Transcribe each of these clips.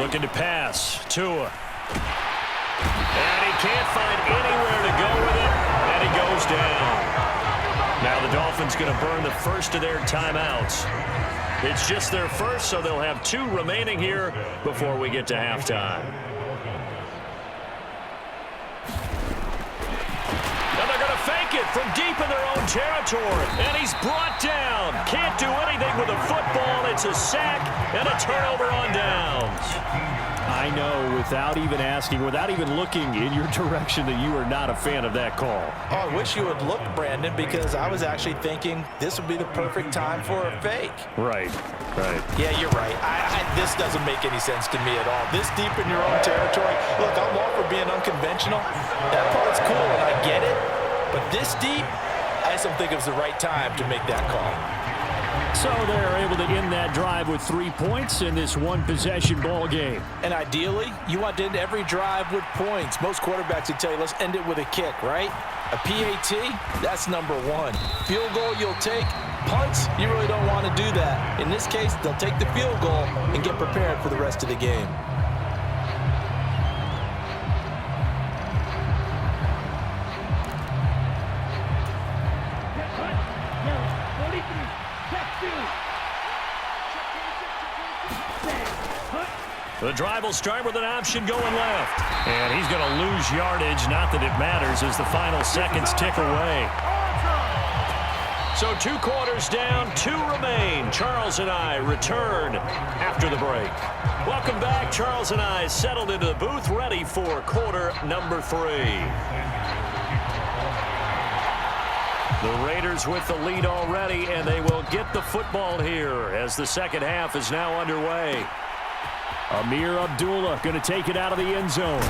Looking to pass. Tua. And he can't find anywhere to go with it, and he goes down. Now the Dolphins going to burn the first of their timeouts. It's just their first, so they'll have 2 remaining here before we get to halftime. And they're going to fake it from deep in their own territory. And he's brought down. Can't do anything with a football. It's a sack and a turnover on downs. I know, without even asking, without even looking in your direction, that you are not a fan of that call. Oh, I wish you would look, Brandon, because I was actually thinking this would be the perfect time for a fake. Right. Yeah, you're right. This doesn't make any sense to me at all. This deep in your own territory. Look, I'm all for being unconventional. That part's cool, and I get it. But this deep, I just don't think it was the right time to make that call. So they're able to end that drive with 3 points in this one-possession ball game. And ideally, you want to end every drive with points. Most quarterbacks would tell you, let's end it with a kick, right? A PAT, that's number 1. Field goal, you'll take. Punts, you really don't want to do that. In this case, they'll take the field goal and get prepared for the rest of the game. The drive will start with an option going left. And he's going to lose yardage. Not that it matters as the final seconds tick away. So 2 quarters down, 2 remain. Charles and I return after the break. Welcome back. Charles and I settled into the booth, ready for quarter number 3. The Raiders with the lead already, and they will get the football here as the second half is now underway. Amir Abdullah going to take it out of the end zone.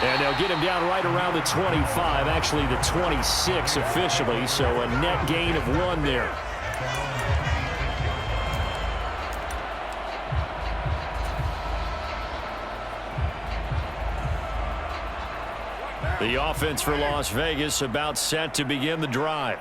And they'll get him down right around the 25, actually the 26 officially, so a net gain of 1 there. The offense for Las Vegas about set to begin the drive.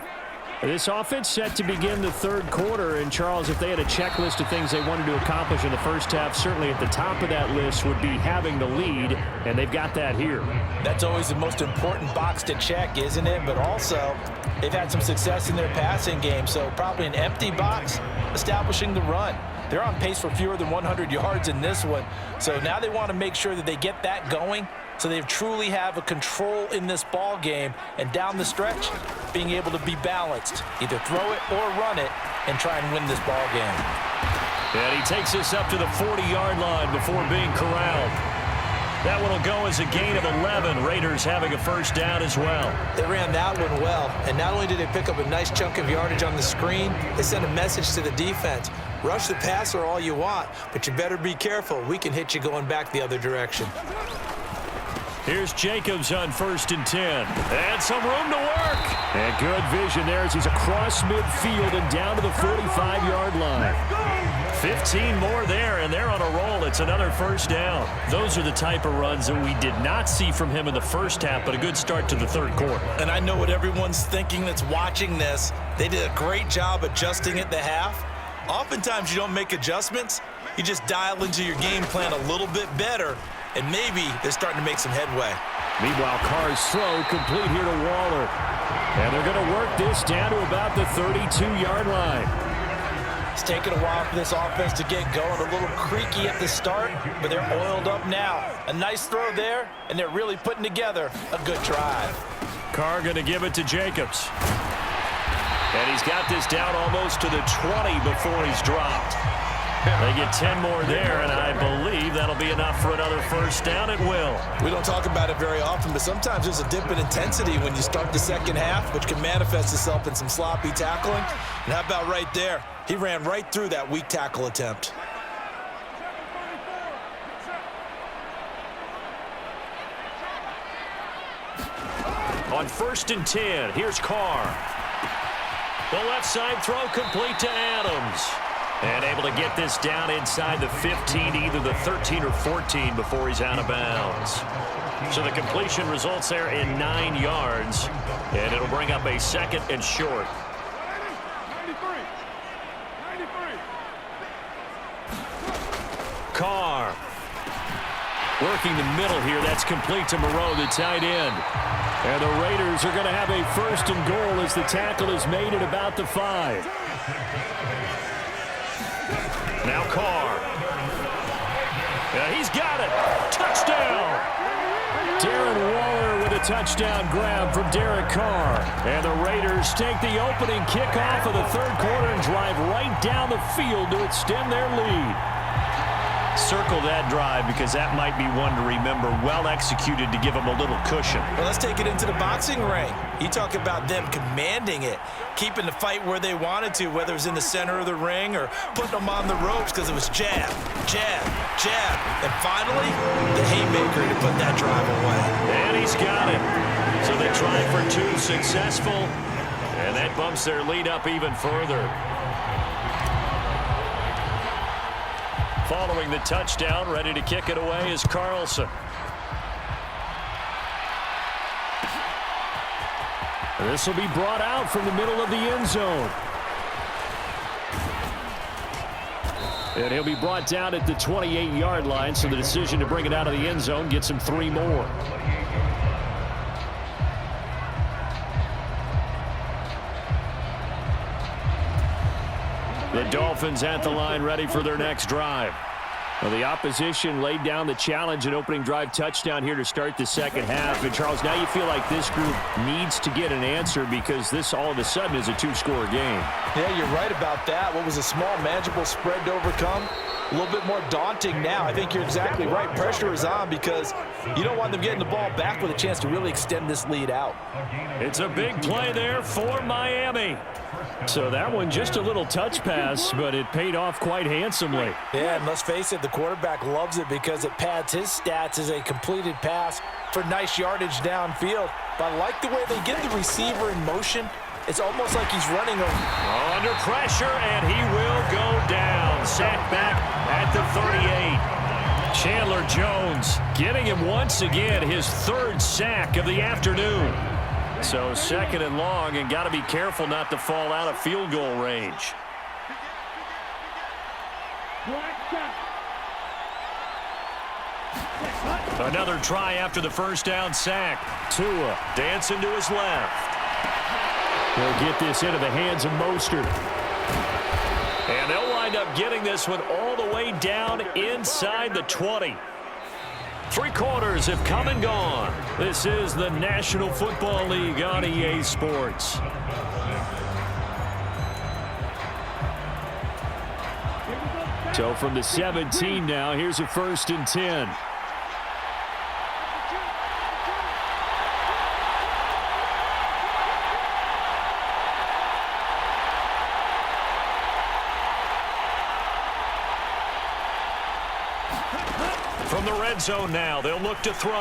This offense set to begin the third quarter, and Charles, if they had a checklist of things they wanted to accomplish in the first half, certainly at the top of that list would be having the lead, and they've got that here. That's always the most important box to check, isn't it? But also, they've had some success in their passing game, so probably an empty box establishing the run. They're on pace for fewer than 100 yards in this one, so now they want to make sure that they get that going so they truly have a control in this ball game, and down the stretch, being able to be balanced. Either throw it or run it and try and win this ball game. And he takes us up to the 40-yard line before being corralled. That one will go as a gain of 11. Raiders having a first down as well. They ran that one well, and not only did they pick up a nice chunk of yardage on the screen, they sent a message to the defense. Rush the passer all you want, but you better be careful. We can hit you going back the other direction. Here's Jacobs on 1st and 10. And some room to work. And good vision there as he's across midfield and down to the 45-yard line. 15 more there, and they're on a roll. It's another first down. Those are the type of runs that we did not see from him in the first half, but a good start to the third quarter. And I know what everyone's thinking that's watching this. They did a great job adjusting at the half. Oftentimes you don't make adjustments. You just dial into your game plan a little bit better, and maybe they're starting to make some headway. Meanwhile, Carr's throw complete here to Waller. And they're going to work this down to about the 32-yard line. It's taken a while for this offense to get going. A little creaky at the start, but they're oiled up now. A nice throw there, and they're really putting together a good drive. Carr going to give it to Jacobs. And he's got this down almost to the 20 before he's dropped. They get 10 more there, and I believe that'll be enough for another first down. It will. We don't talk about it very often, but sometimes there's a dip in intensity when you start the second half, which can manifest itself in some sloppy tackling. And how about right there? He ran right through that weak tackle attempt. On 1st and 10, here's Carr. The left side throw complete to Adams. And able to get this down inside the 15, either the 13 or 14 before he's out of bounds. So the completion results there in 9 yards. And it'll bring up a second and short. Carr. Working the middle here. That's complete to Moreau, the tight end. And the Raiders are going to have a 1st and goal as the tackle is made at about the 5. Now Carr. Yeah, he's got it. Touchdown. Darren Waller with a touchdown grab from Derek Carr. And the Raiders take the opening kickoff of the 3rd quarter and drive right down the field to extend their lead. Circle that drive because that might be one to remember. Well executed to give them a little cushion. Well, let's take it into the boxing ring. You talk about them commanding it, keeping the fight where they wanted to, whether it was in the center of the ring or putting them on the ropes because it was jab, jab, jab. And finally, the haymaker to put that drive away. And he's got it. So they try for 2, successful. And that bumps their lead up even further. Following the touchdown, ready to kick it away is Carlson. This will be brought out from the middle of the end zone. And he'll be brought down at the 28-yard line, so the decision to bring it out of the end zone gets him 3 more. The Dolphins at the line ready for their next drive. Well, the opposition laid down the challenge and opening drive touchdown here to start the second half. And, Charles, now you feel like this group needs to get an answer because this all of a sudden is a 2-score game. Yeah, you're right about that. What was a small, manageable spread to overcome? A little bit more daunting now. I think you're exactly right. Pressure is on because you don't want them getting the ball back with a chance to really extend this lead out. It's a big play there for Miami. So that one just a little touch pass, but it paid off quite handsomely. Yeah, and let's face it, the quarterback loves it because it pads his stats as a completed pass for nice yardage downfield. But I like the way they get the receiver in motion. It's almost like he's running under pressure, and he will go down. Sacked back at the 38. Chandler Jones getting him once again, his 3rd sack of the afternoon. So 2nd and long, and got to be careful not to fall out of field goal range. Another try after the 1st down sack. Tua dancing to his left. He'll get this into the hands of Mostert. And they'll wind up getting this one all the way down inside the 20. 3 quarters have come and gone. This is the National Football League on EA Sports. So from the 17 now, here's a 1st and 10. From the red zone now, they'll look to throw.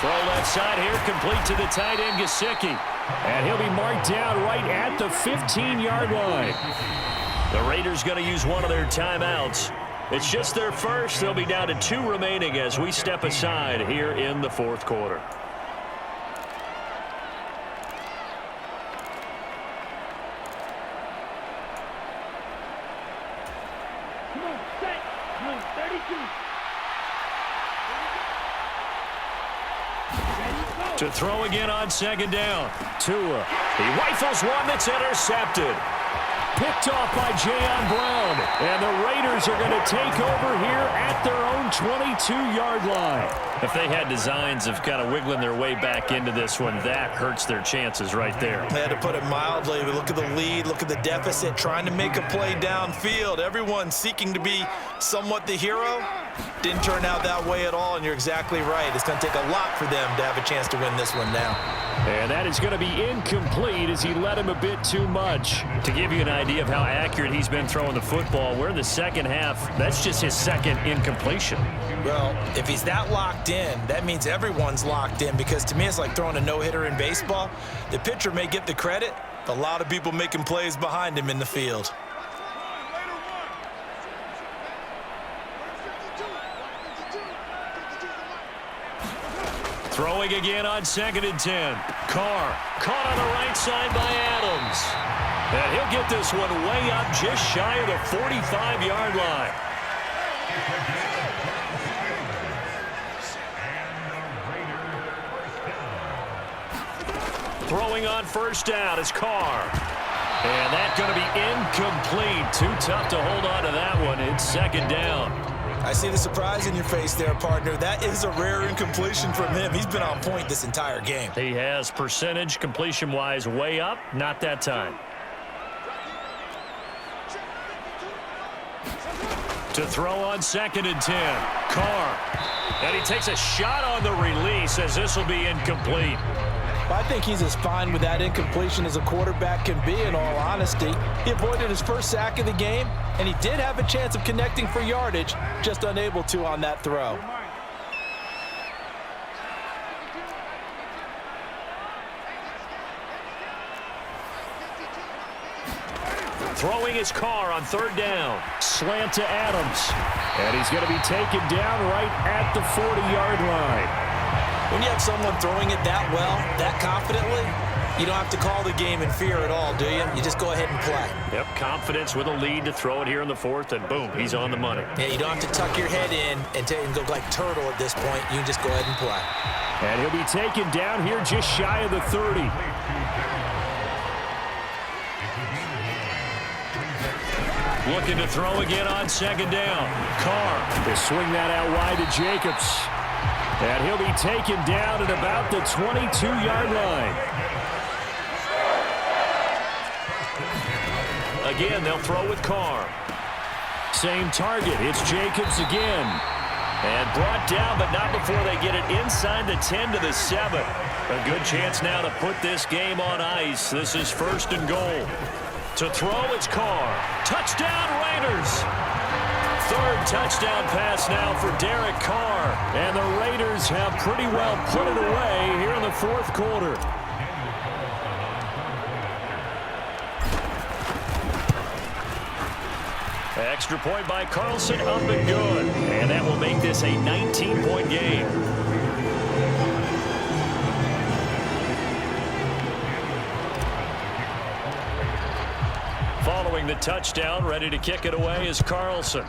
Throw left side here, complete to the tight end, Gesicki. And he'll be marked down right at the 15-yard line. The Raiders going to use one of their timeouts. It's just their first. They'll be down to 2 remaining as we step aside here in the 4th quarter. To throw again on 2nd down. Tua. He rifles one that's intercepted. Picked off by Jayon Brown. And the Raiders are going to take over here at their own 22-yard line. If they had designs of kind of wiggling their way back into this one, that hurts their chances right there. They had to put it mildly. But look at the lead, look at the deficit, trying to make a play downfield. Everyone seeking to be somewhat the hero. Didn't turn out that way at all, and you're exactly right. It's going to take a lot for them to have a chance to win this one now. And that is going to be incomplete as he led him a bit too much. To give you an idea of how accurate he's been throwing the football, we're in the second half. That's just his 2nd incompletion. Well, if he's that locked in, that means everyone's locked in, because to me it's like throwing a no-hitter in baseball. The pitcher may get the credit, but a lot of people making plays behind him in the field. Throwing again on 2nd and 10. Carr caught on the right side by Adams. And he'll get this one way up just shy of the 45-yard line. Throwing on first down is Carr. And that's going to be incomplete. Too tough to hold on to that one. It's second down. I see the surprise in your face there, partner. That is a rare incompletion from him. He's been on point this entire game. He has percentage completion-wise way up. Not that time. To throw on 2nd and 10. Carr. And he takes a shot on the release as this will be incomplete. I think he's as fine with that incompletion as a quarterback can be, in all honesty. He avoided his first sack of the game, and he did have a chance of connecting for yardage, just unable to on that throw. Throwing his Carr on 3rd down. Slant to Adams. And he's going to be taken down right at the 40-yard line. When you have someone throwing it that well, that confidently, you don't have to call the game in fear at all, do you? You just go ahead and play. Yep, confidence with a lead to throw it here in the 4th, and boom, he's on the money. Yeah, you don't have to tuck your head in and go like turtle at this point. You can just go ahead and play. And he'll be taken down here just shy of the 30. Looking to throw again on 2nd down. Carr will swing that out wide to Jacobs. And he'll be taken down at about the 22-yard line. Again, they'll throw with Carr. Same target. It's Jacobs again. And brought down, but not before they get it inside the 10 to the 7. A good chance now to put this game on ice. This is 1st and goal. To throw, it's Carr. Touchdown, Raiders! 3rd touchdown pass now for Derek Carr. And the Raiders have pretty well put it away here in the 4th quarter. Extra point by Carlson, up and good. And that will make this a 19-point game. Following the touchdown, ready to kick it away is Carlson.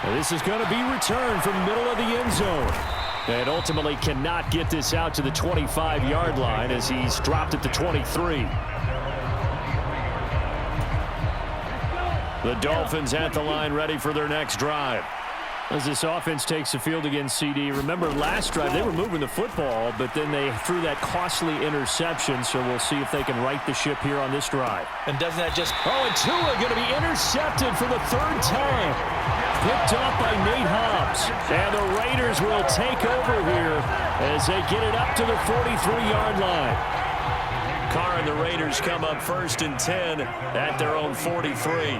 This is going to be returned from the middle of the end zone. And ultimately cannot get this out to the 25-yard line as he's dropped at the 23. The Dolphins at the line ready for their next drive. As this offense takes the field against CD, remember last drive they were moving the football, but then they threw that costly interception, so we'll see if they can right the ship here on this drive. And doesn't that just... Oh, and Tua going to be intercepted for the 3rd time. Picked off by Nate Hobbs. And the Raiders will take over here as they get it up to the 43-yard line. Carr and the Raiders come up 1st and 10 at their own 43.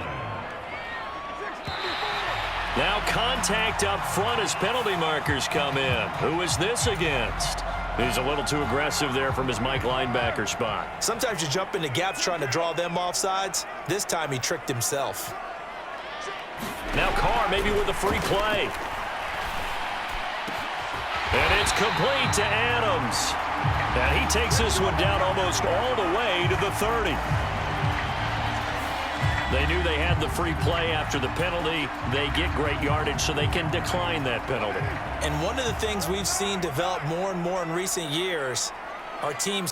Now contact up front as penalty markers come in. Who is this against? He's a little too aggressive there from his Mike linebacker spot. Sometimes you jump into gaps trying to draw them off sides. This time he tricked himself. Now Carr maybe with a free play. And it's complete to Adams. And he takes this one down almost all the way to the 30. They knew they had the free play after the penalty. They get great yardage, so they can decline that penalty. And one of the things we've seen develop more and more in recent years are teams